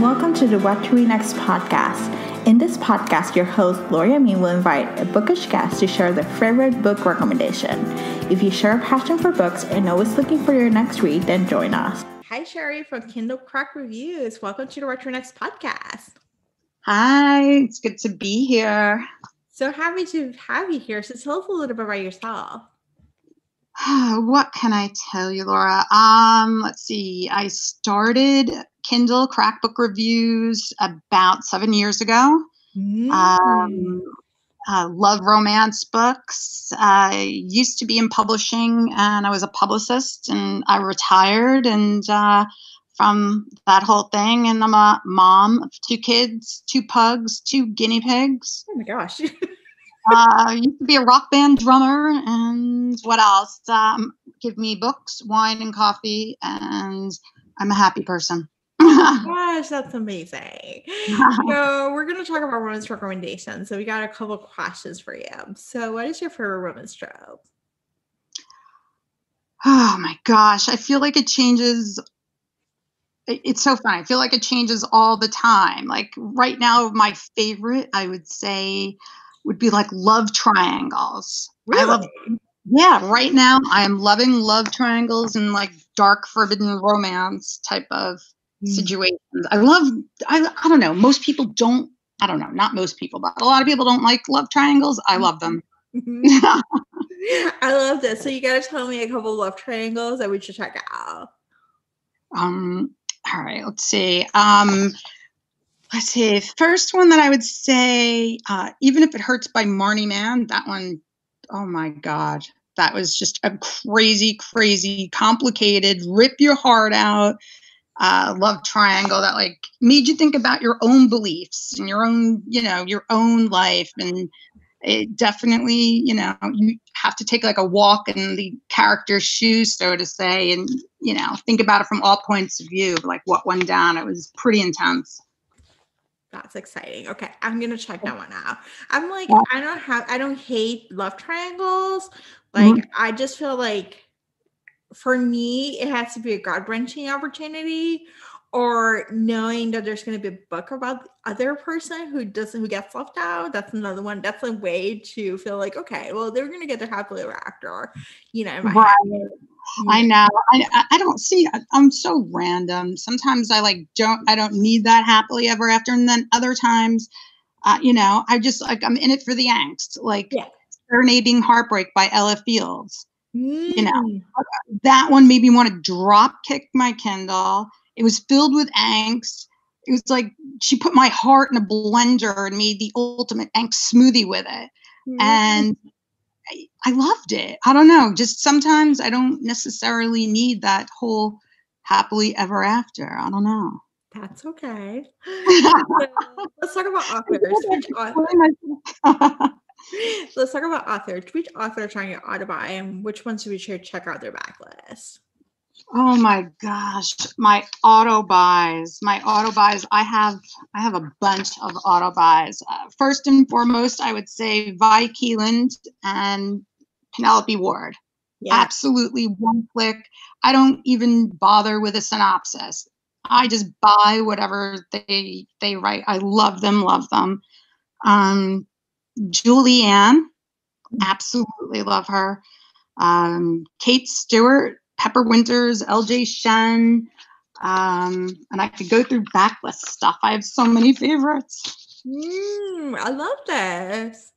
Welcome to the What to Read Next podcast. In this podcast, your host, Lori Amin, will invite a bookish guest to share their favorite book recommendation. If you share a passion for books and always looking for your next read, then join us. Hi, Cheri from Kindle Crack Reviews. Welcome to the What to Read Next podcast. Hi, it's good to be here. So happy to have you here. So tell us a little bit about yourself. What can I tell you, Laura? Let's see. I started Kindle Crack Book Reviews about 7 years ago. I love romance books. I used to be in publishing, and I was a publicist, and I retired from that whole thing. And I'm a mom of 2 kids, 2 pugs, 2 guinea pigs. Oh my gosh. I used to be a rock band drummer, and what else? Give me books, wine, and coffee, and I'm a happy person. Gosh, that's amazing. So we're going to talk about romance recommendations. So we got a couple of questions for you. So what is your favorite romance trope? Oh my gosh. I feel like it changes. It's so fun. I feel like it changes all the time. Like right now, my favorite, I would say, would be like love triangles. Really? Right now I am loving love triangles and like dark forbidden romance type of situations. I don't know. Most people don't, I don't know, not most people, but a lot of people don't like love triangles. I love them. I love this. So you got to tell me a couple of love triangles that we should check out. All right, let's see. First one that I would say, Even If It Hurts by Marnie Mann, that one, oh my God. That was just a crazy, crazy, complicated, rip your heart out love triangle that like made you think about your own beliefs and your own, your own life. And it definitely, you have to take like a walk in the character's shoes, so to say, and, think about it from all points of view, like what went down. It was pretty intense. That's exciting. Okay, I'm gonna check that one out. I'm like, I don't hate love triangles. Like, I just feel like for me, it has to be a gut-wrenching opportunity, or knowing that there's going to be a book about the other person who gets left out. That's another one. That's a way to feel like, okay, well, they're going to get their happily ever after, in my head. I know. I don't see. I'm so random. Sometimes I don't need that happily ever after, and then other times, I just like I'm in it for the angst. Like Serenading Heartbreak by Ella Fields. That one made me want to drop kick my Kindle. It was filled with angst. It was like she put my heart in a blender and made the ultimate angst smoothie with it, and I loved it. I don't know. Just sometimes I don't necessarily need that whole happily ever after. I don't know. That's okay. Let's talk about authors. Let's talk about authors. Which author are trying to buy, and which ones should we check out their backlist? Oh my gosh, my auto buys. I have a bunch of auto buys. First and foremost, I would say Vi Keeland and Penelope Ward. Yeah. Absolutely one click. I don't even bother with a synopsis. I just buy whatever they write. I love them. Julianne, absolutely love her. Kate Stewart, Pepper Winters, LJ Shen, and I could go through backlist stuff. I have so many favorites. I love this.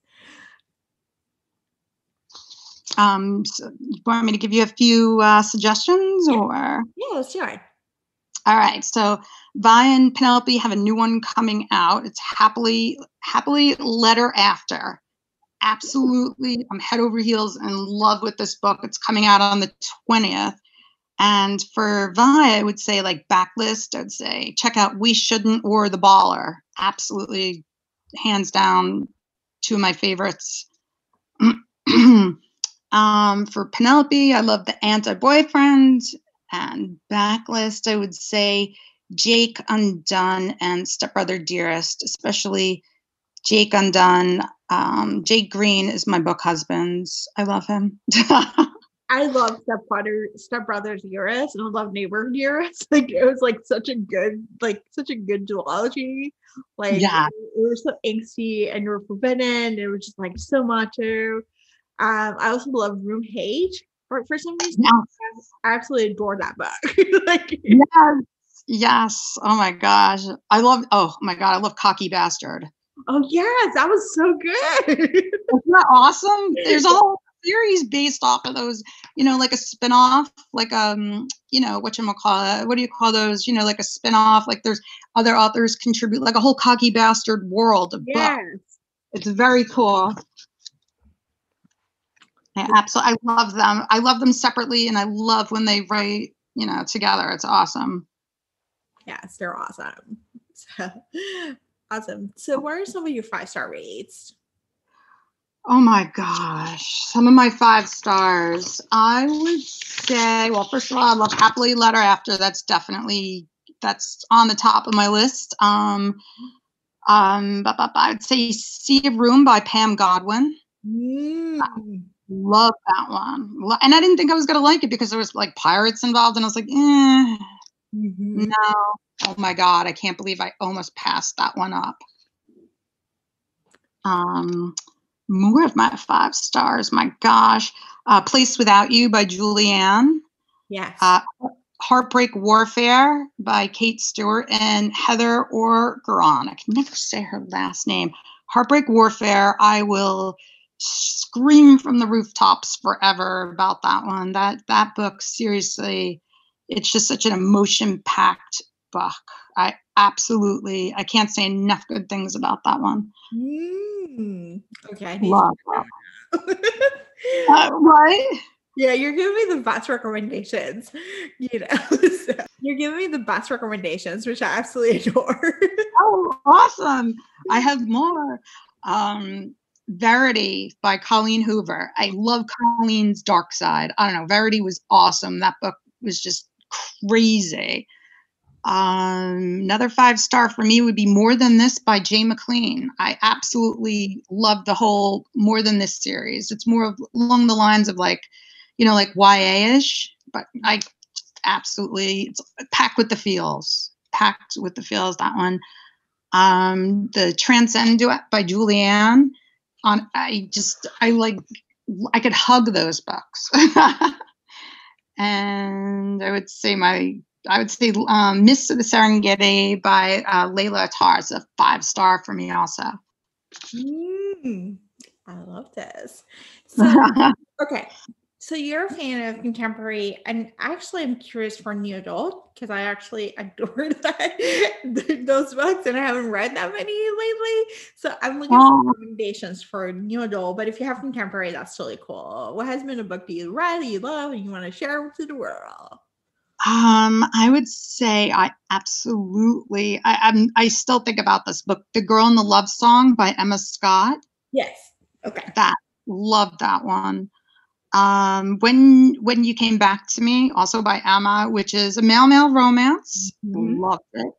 So you want me to give you a few suggestions, or? Yeah, let's do it. All right. So Vi and Penelope have a new one coming out. It's Happily Letter After. Absolutely. I'm head over heels in love with this book. It's coming out on the 20th. And for Vi, I would say like backlist, I'd say check out We Shouldn't or The Baller. Absolutely, hands down, 2 of my favorites. For Penelope, I love The Anti-Boyfriend. And backlist, I would say Jake Undone and Stepbrother Dearest, especially Jake Undone. Jake Green is my book husband. I love him. I love Step Brothers Dearest, and I love Neighbor Dearest. Like it was like such a good duology. Like Yeah. we were so angsty and you were forbidden. It was just like so macho. I also love Room Hate. For some reason, Yeah. I absolutely adore that book. Like, Yes. Yes. Oh my gosh. Oh my God. I love Cocky Bastard. oh yes, that was so good. Isn't that awesome? There's a whole series based off of those, like a spin-off, like whatchamacallit, what do you call those? Like a spin-off, like there's other authors contribute, like a whole Cocky Bastard world of book. Yes. It's very cool. Yeah, absolutely. I love them. I love them separately, and I love when they write, together. It's awesome. Yes, they're awesome. So, awesome. So, what are some of your 5-star rates? Oh my gosh. Some of my 5 stars. I would say, well, first of all, I love Happily Letter After. That's on the top of my list. I'd say Sea of Room by Pam Godwin. Love that one. And I didn't think I was going to like it because there was like pirates involved, and I was like, no. Oh my God. I can't believe I almost passed that one up. More of my 5 stars. My gosh. Place Without You by Julianne. Yes. Heartbreak Warfare by Kate Stewart and Heather Orgeron. I can never say her last name. Heartbreak Warfare. I will scream from the rooftops forever about that one. That book, seriously, it's just such an emotion-packed book. I can't say enough good things about that one. Okay, I need Love to what? Yeah, you're giving me the best recommendations. So you're giving me the best recommendations, which I absolutely adore. Oh, awesome. I have more. Verity by Colleen Hoover. I love Colleen's dark side. I don't know. Verity was awesome. That book was just crazy. Another 5-star for me would be More Than This by Jay McLean. I absolutely love the whole More Than This series. It's more along the lines of like YA-ish, but I absolutely, it's packed with the feels, that one. The Transcend Duet by Julianne. I could hug those books. And I would say Mists of the Serengeti by Layla Attar is a 5-star for me also. I love this. So, okay. So you're a fan of contemporary, and actually I'm curious for new adult, because I actually adore those books, and I haven't read that many lately. So I'm looking for recommendations for new adult, but if you have contemporary, that's really cool. What has been a book that you read, that you love, and you want to share with the world? I would say I still think about this book, The Girl in the Love Song by Emma Scott. Yes. Okay. Loved that one. When You Came Back to Me, also by Emma, which is a male romance. Loved it.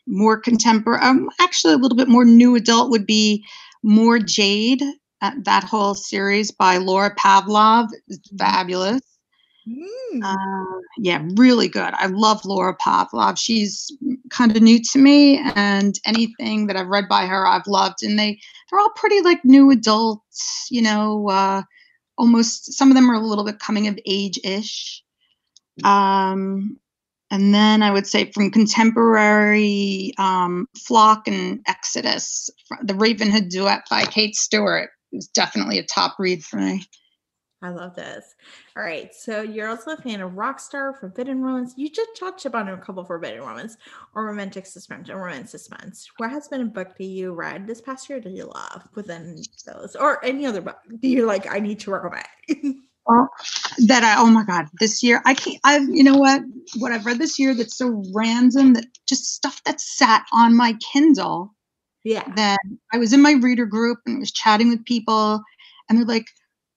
More contemporary, actually a little bit more new adult would be More Jade. That whole series by Laura Pavlov is fabulous. Yeah, really good. I love Laura Pavlov. She's kind of new to me, and anything that I've read by her, I've loved. And they're all pretty like new adults, almost, some of them are a little bit coming of age-ish. And then I would say from contemporary, Flock and Exodus, the Ravenhood Duet by Kate Stewart is definitely a top read for me. I love this. All right. So you're also a fan of Rockstar, Forbidden Romance. You just touched upon a couple Forbidden Romance or Romantic Suspense or Romance Suspense. What has been a book that you read this past year that you love within those, or any other book that you're like, I need to recommend? Oh my God, this year, what I've read this year that's so random, that just stuff that sat on my Kindle. Yeah. Then I was in my reader group and was chatting with people, and they're like,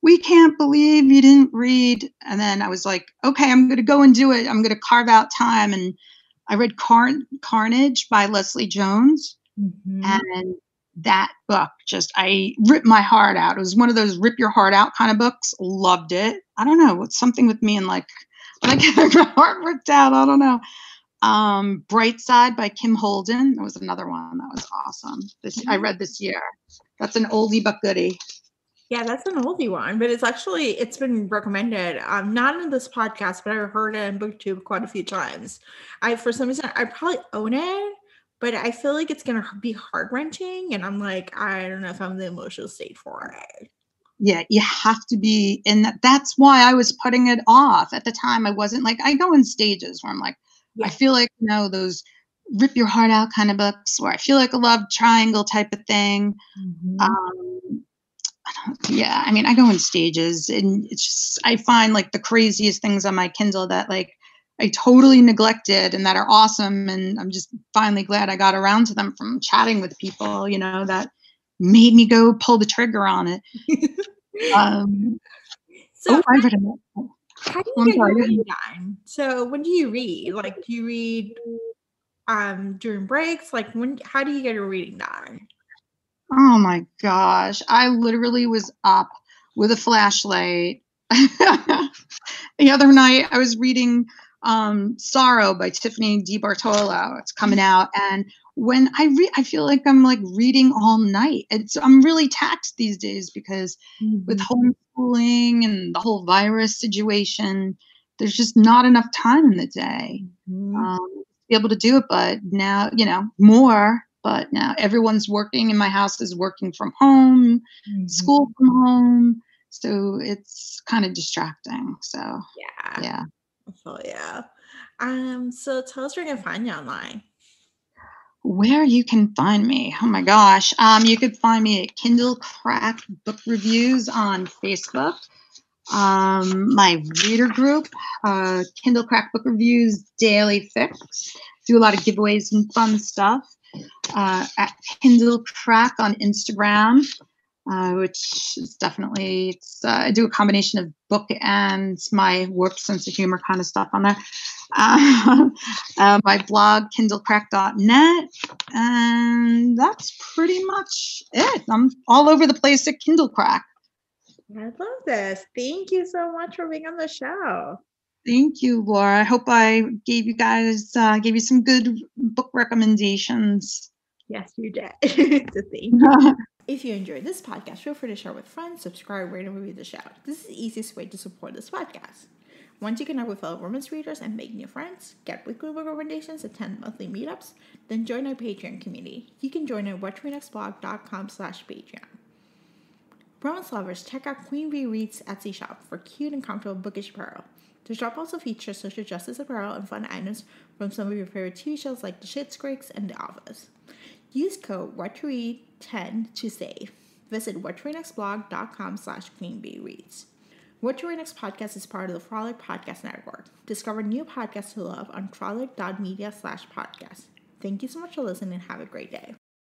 we can't believe you didn't read. And then I was like, okay, I'm going to go and do it. I'm going to carve out time. And I read Carnage by Leslie Jones. And that book I ripped my heart out. It was one of those rip your heart out kind of books. Loved it. I don't know. It's something with me and like when I get my heart ripped out, I don't know. Bright Side by Kim Holden. That was another one that was awesome. I read this year. That's an oldie but goodie. Yeah, that's an oldie one, but it's been recommended. Not in this podcast, but I've heard it in BookTube quite a few times. For some reason, I probably own it, but I feel like it's gonna be heart wrenching, and I'm like, I don't know if I'm in the emotional state for it. Yeah, you have to be, and that's why I was putting it off at the time. I wasn't like, I go in stages where I'm like, I feel like, those rip your heart out kind of books, where I feel like a love triangle type of thing. Yeah, I mean, I go in stages, and it's just, I find like the craziest things on my Kindle that like I totally neglected and that are awesome. And I'm just finally glad I got around to them from chatting with people, that made me go pull the trigger on it. So I read it. how do you get your reading done? So when do you read? Like, do you read during breaks? Like, how do you get your reading done? Oh my gosh. I literally was up with a flashlight. The other night I was reading Sorrow by Tiffany DiBartolo. It's coming out, and when I read, I feel like I'm like reading all night. I'm really taxed these days because with homeschooling and the whole virus situation, there's just not enough time in the day to be able to do it. But now, more. But now everyone's working, and my house is working from home, school from home. So it's kind of distracting. So yeah. So yeah. So tell us where you can find you online. Where you can find me. Oh my gosh. You could find me at Kindle Crack Book Reviews on Facebook. My reader group, Kindle Crack Book Reviews Daily Fix. Do a lot of giveaways and fun stuff. At Kindle Crack on Instagram, which is definitely, I do a combination of book and my warped sense of humor kind of stuff on there. My blog, kindlecrack.net, and that's pretty much it. I'm all over the place at Kindle Crack. I love this. Thank you so much for being on the show. Thank you, Laura. I hope I gave you some good book recommendations. Yes, you did. So thank you. If you enjoyed this podcast, feel free to share with friends, subscribe, rate, and review the show. This is the easiest way to support this podcast. Once you connect with fellow romance readers and make new friends, get weekly book recommendations, attend monthly meetups, then join our Patreon community. You can join at whattoreadnextblog.com/Patreon. Romance lovers, check out Queen Bee Reads Etsy shop for cute and comfortable bookish apparel. The shop also features social justice apparel and fun items from some of your favorite TV shows like The Schitt's Creek and The Office. Use code WhatToRead10 to save. Visit whattoreadnextblog.com/QueenBeeReads. What to Read Next podcast is part of the Frolic Podcast Network. Discover new podcasts to love on frolic.media/podcast. Thank you so much for listening and have a great day.